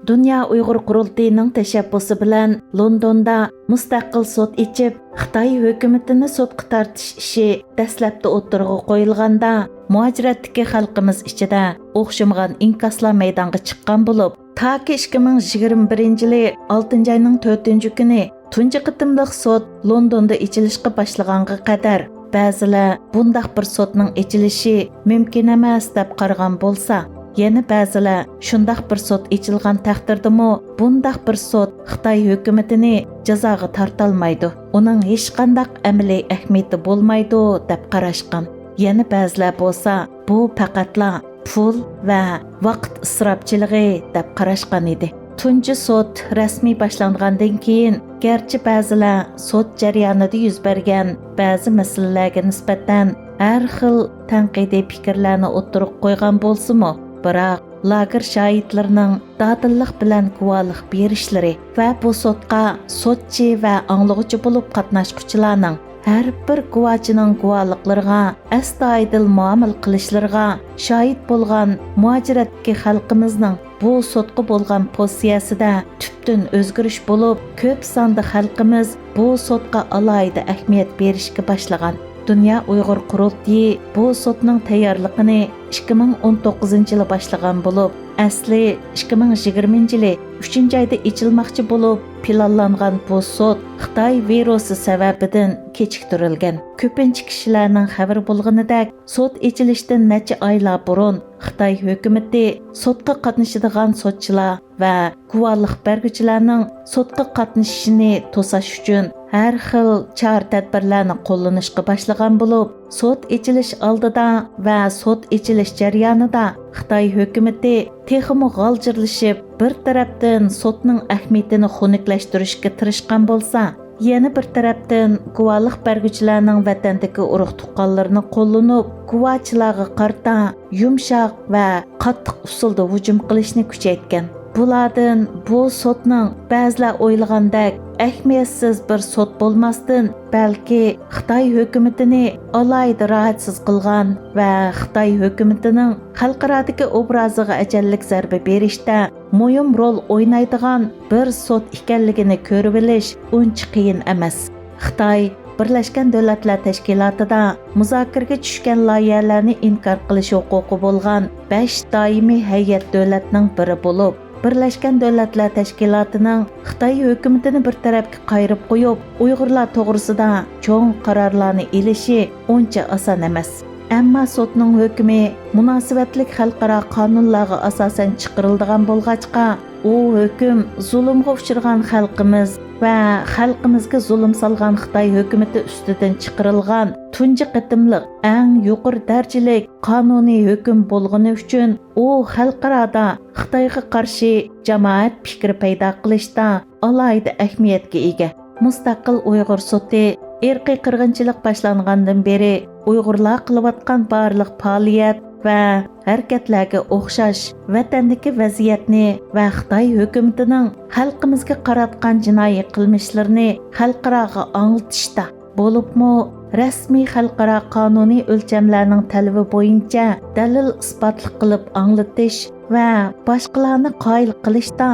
Dünya Uyghur Qurultayının təşəbbüsü bilan Londonda müstəqil sot içib, Xitay hökumətini sotqa tartish işi dəsləbdə o'ttirg'i qoyulğanda, muhaciratdagi xalqimiz ichida o'xshamagan inkaslar maydonga chiqqan bo'lib, taki 2021-yili 6-oyning 4-kuni tunji qitimliq sot Londonda ichilishga boshlaganga qadar ba'zilar bundaq bir sotning ichilishi mumkin emas deb qaragan bo'lsa, yana ba'zilar shundaq bir sot ichilgan taqdirdami bundaq bir sot Xitoy hukumatini jazoga tortolmaydi, uning hech qanday amaliy ahamiyati bo'lmaydi deb qarashgan. Yana ba'zilar bo'lsa, bu faqatla pul va vaqt isrofchiligi deb qarashgan edi. Tunji sot rasmiy boshlangandan keyin, garchi ba'zilar sot jarayonida yuz bergan ba'zi masalalarga nisbatan har xil tanqidiy fikrlarni o'tirib qo'ygan bo'lsa-mu, biroq lager shohidlarining dadillik bilan guvohlik berishlari va bu sotqa sotchi va anglag'uchi bo'lib qatnashuvchilarning har bir guvohchining guvohliklariga astoydil muomala qilishlariga shohid bo'lgan muajiratdagi xalqimizning bu sotqa bo'lgan pozitsiyasida tubdan o'zgarish bo'lib, ko'p sonda xalqimiz bu sotqa alohida ahamiyat berishga boshlagan. Dünya Uyghur Qurultayı bu sotning tayyorligini 2019-yili boshlagan bo'lib, asli 2020-yili 3-oyda ichilmoqchi bo'lib planlangan bu sot Xitoy virusi sababidan kechiktirilgan. Ko'pincha kishilarning xabar bo'lganidek, sot ichilishdan necha oylar burun Xitoy hukumati sotga qatnashadigan sotchilar va guvohlik beruvchilarning sotga qatnashishini to'sash uchun har xil chora-tadbirlarni qo'llanishga boshlagan bo'lib, sot ichilish oldida va sot ichilish jarayonida Xitoy hukumati texmo g'aljirlashib, bir tarafdan sotning ahamiyatini xunuklaştirishga tirishgan bo'lsa, yana bir tarafdan guvohlik beruvchilarning vatandagi urug' tuqqanlarini qo'llanib, guvohchilarga qarta yumshoq va qattiq usulda hujum qilishni kuchaytgan. Bulardan bu sotning ba'zilar o'ylagandek ahamiyatsiz bir sot bo'lmasdan, balki Xitoy hukumatini alohida rohatsiz qilgan va Xitoy hukumatining xalqarodagi obraziga ajallik zarba berishda muhim rol o'ynaydigan bir sot ekanligini ko'rib bilish uncha qiyin emas. Xitoy Birleşken Devletler Teşkilatı'da muzokaraga tushgan loyihalarni inkor qilish huquqi bo'lgan 5 doimiy hay'at davlatning biri bo'lib, Birleşken Devletler Teşkilatı'nın Xitoy hukumatini bir tarafga qayirib qo'yib, Uyg'urlar to'g'risida cho'ng qarorlarni elishi uncha oson emas. Ammo sotning hukmi munosabatlik xalqaro qonunlarga asosan chiqariladigan bo'lg'achqa, u hukm zulmga uchragan xalqimiz va xalqimizga zulm solgan Xitoy hukumati ustidan chiqarilgan tunji qitimliq eng yuqori darajalik qonuniy hukm bo'lgani uchun u xalqaroda Xitoyga qarshi jamoat fikri paydo qilishda alohida ahamiyatga ega. Mustaqil Uyg'ur soti irqiy qirg'inchilik boshlangandan beri Uyg'urlar qilayotgan barliq faoliyat va harakatlarga o'xshash vatandagi vaziyatni va Xitoy hukumatining xalqimizga qaratgan jinoiy qilmishlarini xalqaroga anglatishda bo'libmi, rasmiy xalqaro qonuniy o'lchamlarning talabi bo'yicha dalil isbotli qilib anglatish va boshqalarni qoyil qilishda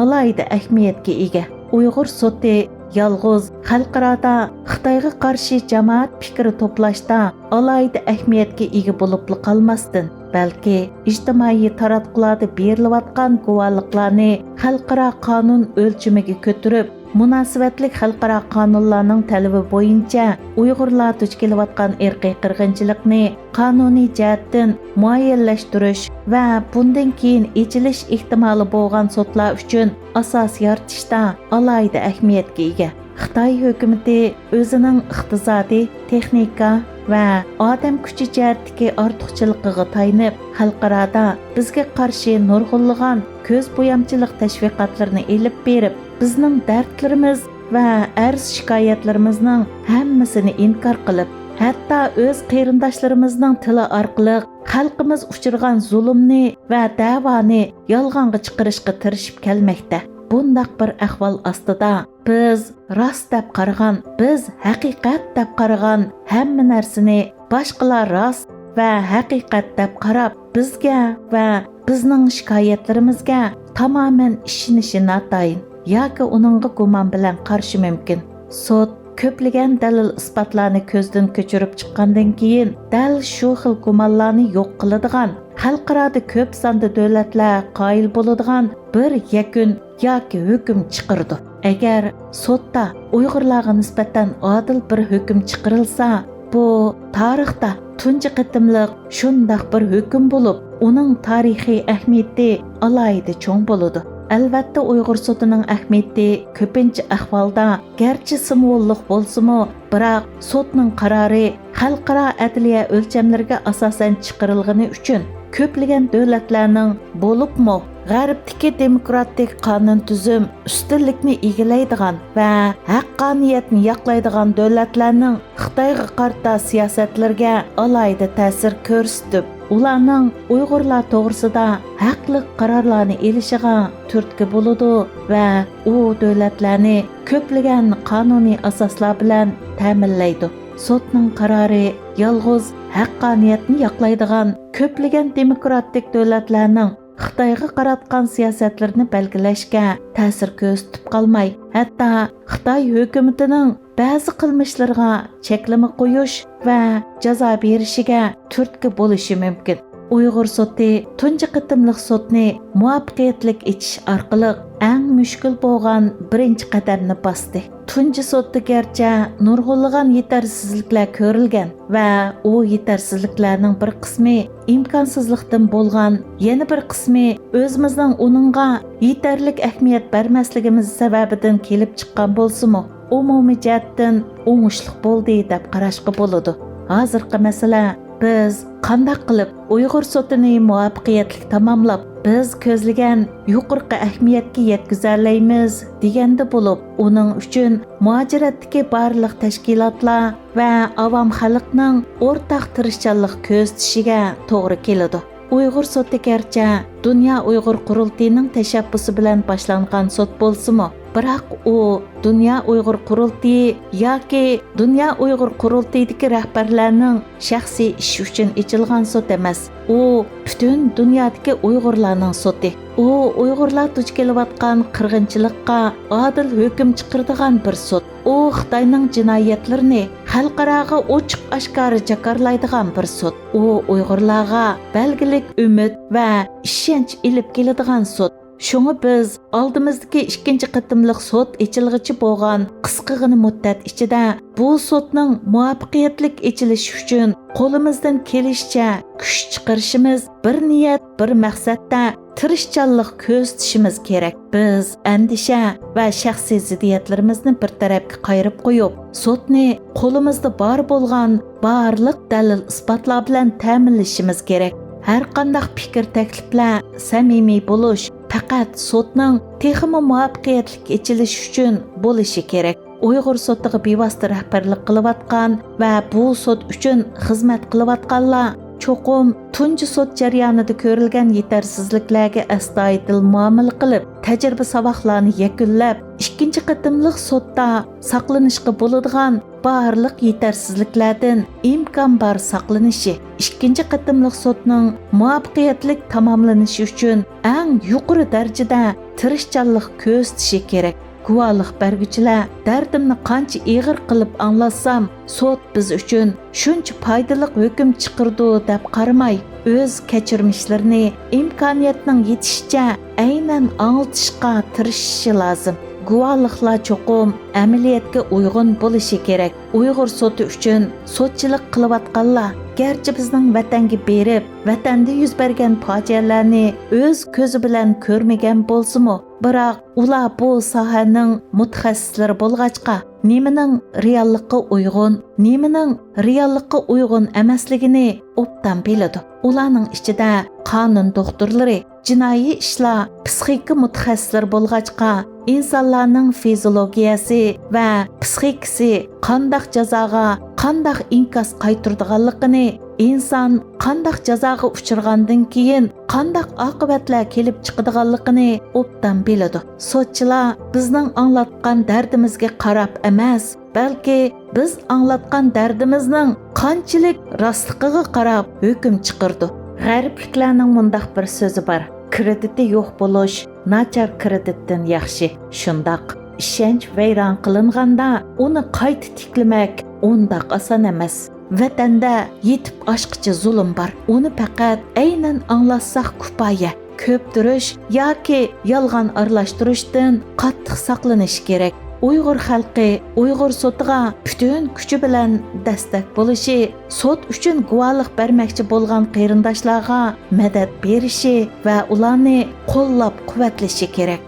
alohida ahamiyatga ega. Uyg'ur soti yolg'iz xalqaroda Xitoyga qarshi jamoat fikri to'plashda alohida ahamiyatga ega bo'lib qolmasdan, balki ijtimoiy taratqularda berilayotgan guvohliklarni xalqaro qonun o'lchamiga ko'tarib, munosabatlik xalqaro qonunlarning talabi bo'yicha Uyg'urlar duch kelayotgan irqiy qirg'inchilikni qonuniy jihatdan muayyanlashtirish va bundan keyin ichilish ehtimoli bo'lgan sotlar uchun asos yaratishda alohida ahamiyatga ega. Xitoy hukumati o'zining iqtisodiy, texnika va odam kuchi jihatdagi ortiqchiligiga tayanib, xalqaroda bizga qarshi nurg'unlagan ko'z bo'yamchilik tashviqotlarini elib berib, bizning dardlarimiz va arz shikoyatlarimizning hammasini inkor qilib, hatto o'z qarindoshlarimizning tili orqali xalqimiz uchirgan zulmni va da'voni yolg'onga chiqarishga tirishib kelmoqda. bundaq bir ahvol ostida biz rost deb qaragan, biz haqiqat deb qaragan hamma narsani boshqalar rost va haqiqat deb qarab bizga va bizning shikoyatlarimizga tamoman ishonishi notayin yoki uningga gumon bilan qarashi mumkin. Sud ko'plagan dalil isbotlarni ko'zdan ko'chirib chiqqandan keyin dal shu xil gumonlarni yo'q qiladigan, xalqaroda ko'p sonda davlatlar qoyil bo'ladigan bir yakun yoki hukm chiqardi. Agar sudda Uyg'urlarga nisbatan adil bir hukm chiqarilsa, bu tarixda tunji qitimliq shundaq bir hukm bo'lib, uning tarixiy ahamiyati alohida cho'ng bo'ladi. Albatta Uyg'ur sudining ahamiyati ko'pincha ahvolda garchi simvollik bo'lsa-mu, biroq sudning qarori xalqaro adliya o'lchamlariga asosan chiqarilgani uchun ko'plagan davlatlarning bo'libmi g'arbdagi demokratik qonun tuzum ustunlikni egallaydigan va haqqoniyatni yoqlaydigan davlatlarning Xitoyga qarta siyosatlarga alohida ta'sir ko'rsatib, ularning Uyg'urlar to'g'risida haqli qarorlarni elishiga turtki bo'ladi va u davlatlarni ko'plagan qonuniy asoslar bilan ta'minlaydi. Sudning qarori yolg'iz haqqoniyatni yoqlaydigan ko'plagan demokratik davlatlarning Xitoyga qaratgan siyosatlarini belgilashga ta'sir ko'rsatib qolmay, hatto Xitoy hukumatining ba'zi qilmishlariga cheklama qo'yish va jazo berishiga turtki bo'lishi mumkin. Uyg'ur sudi tunji qitimliq sudni muvaffaqiyatli ichish orqali eng mushkul bo'lgan birinchi qadamni bosdi. Tunji sudda garchi nurg'unlagan yetarsizliklar ko'rilgan va u yetarsizliklarning bir qismi imkonsizlikdan bo'lgan, yana bir qismi o'zimizning uningga yetarlik ahamiyat bermasligimiz sababidan kelib chiqqan bo'lsa-mu, umumiy jihatdan o'ngishli bo'ldi deb qarashga bo'ladi. Hozirgi masala biz qanday qilib Uyg'ur sudini muvaffaqiyatli tamomlab, biz ko'zlagan yuqorqi ahamiyatga yetkazaymiz deganda bo'lib, uning uchun muajiratdagi barliq tashkilotlar va avom xalqning o'rtaq tirishchanlik ko'rsatishiga to'g'ri keladi. Uyg'ur sudi garchi Dunyo Uyg'ur qurultiyining tashabbusi bilan boshlangan sud bo'lsa-mu, biroq u Dunyo Uyg'ur qurultiyi yoki Dunyo Uyg'ur qurultiyidagi rahbarlarning shaxsiy ishi uchun ochilgan sud emas. U butun dunyodagi Uyg'urlarning sudi. U Uyg'urlar duch kelayotgan qirg'inchilikqa adil hukm chiqaradigan bir sud. U Xitoyning jinoyatlarini xalqaroga ochiq-oshkora jakarlaydigan bir sud. U Uyg'urlarga belgilik umid va ishonch ilib keladigan sud. Şunu biz oldimizdagi ikkinchi qitimliq sud ochilg'ichi bo'lgan qisqagina muddat ichida bu sudning muvaffaqiyatli ochilishi uchun qo'limizdan kelishicha kuch chiqarishimiz, bir niyat, bir maqsadda tirishchanlik ko'rsatishimiz kerak. Biz andisha va shaxsiy ziddiyatlarimizni bir tarafga qayirib qo'yib, sudni qo'limizda bor bo'lgan barliq dalil isbotlar bilan ta'minlashimiz kerak. Har qanday fikr takliflar samimiy bo'lish faqat sudning texmi muvaffaqiyatli ochilishi uchun bo'lishi kerak. Uyg'ur sudiga bevosita rahbarlik qilayotgan va bu sud uchun xizmat qilayotganlar cho'qim tunji sud jarayonida ko'rilgan yetarsizliklarga astoydil muomala qilib, tajriba saboqlarni yakunlab, ikkinchi qitimliq sudda saqlanishga bo'ladigan barliq yetarsizliklardan imkon bor saqlanishi, ikkinchi qitimliq sudning muvaffaqiyatli tamomlanishi uchun eng yuqori darajada tirishchanlik ko'rsatishi kerak. Guvohlik berguchilar dardimni qancha ig'ir qilib anglatsam, sud biz uchun shuncha foydali hukm chiqardi deb qaramay, o'z kechirmishlarini imkoniyatning yetishicha aynan anglatishga tirishishi lozim. Guvohliklar cho'qim amaliyotga uyg'un bo'lishi kerak. Uyg'ur sudi uchun sudchilik qilayotganlar garchi bizning vatanga berib, vatanda yuz bergan fojialarni o'z ko'zi bilan ko'rmagan bo'lsa-mu, biroq ular bu sohaning mutaxassislari bo'lg'achqa, nimaning reallikqa uyg'un, nimaning reallikqa uyg'un emasligini obdan biladi. Ularning ichida qonun doktorlari, jinoiy ishlar psixika mutaxassislari bo'lg'achqa, insonlarning fiziologiyasi va psixikasi qandoq jazoga, qandoq inkos qaytaradiganligini, inson qandoq jazoga uchirgandan keyin qandoq oqibatlar kelib chiqadiganligini obdan biladi. Sotchilar bizning anglatgan dardimizga qarab emas, balki biz anglatgan dardimizning qanchalik rostligiga qarab hukm chiqardi. G'arbliklarning mundaq bir so'zi bor: krediti yo'q bo'lish nachar kreditdan yaxshi. Shundoq, ishonch vayron qilinganda uni qayta tiklamak undaq oson emas. Vatanda yetib oshqicha zulm bor. Uni faqat aynan anglatsak kifoya. Ko'ptirish yoki yolg'on aralashtirishdan qattiq saqlanish kerak. Uyg'ur xalqi Uyg'ur sotiga butun kuchi bilan dastak bo'lishi, sot uchun guvohlik bermoqchi bo'lgan qarindoshlarga madad berishi va ularni qo'llab-quvvatlashi kerak.